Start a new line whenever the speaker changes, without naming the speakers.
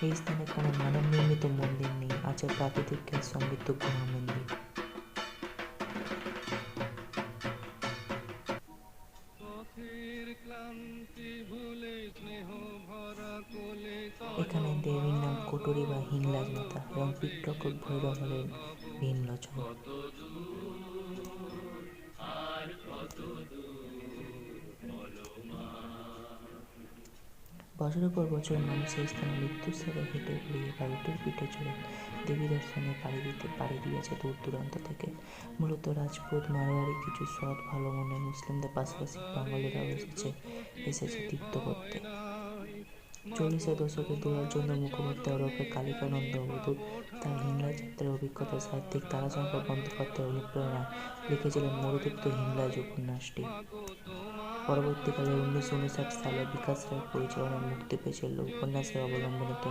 এই স্থানে কোনো মানব নির্মিত মন্দির নেই, আছে প্রাকৃতিক গ্যাস সমৃদ্ধ গুহা মন্দির। এখানে দেবীর নাম কোটরি বা হিংলাজ মাতা এবং পিতৃক্ষক ভৈরব হলেন ভীমলোচন। বছরের পর বছর মানুষ এই স্থানে মৃত্যুর সাথে হেঁটে ঘুরিয়ে বা উটের পিঠে চড়ে দেবী দর্শনে পাড়ি দিয়েছে দূর দূরান্ত থেকে। মূলত রাজপুত, মারোয়ারি, কিছু সৎ ভালো মনের মুসলিমদের পাশাপাশি বাঙালিরাও এসেছে তীর্থ করতে। 40-এর দশকে দুলালচন্দ্র মুখোপাধ্যায় ওরফে কালিকানন্দ অবধূত তার হিংলাজ যাত্রার অভিজ্ঞতা সাহিত্যিক তারাশঙ্কর বন্দ্যোপাধ্যায়ের অনুপ্রেরণায় লিখেছিলেন মরুদীপ্ত হিংলাজ উপন্যাসটি। পরবর্তীকালে 1959 সালে বিকাশ রায়ের পরিচালনায় মুক্তি পেয়েছিল উপন্যাসের অবলম্বনে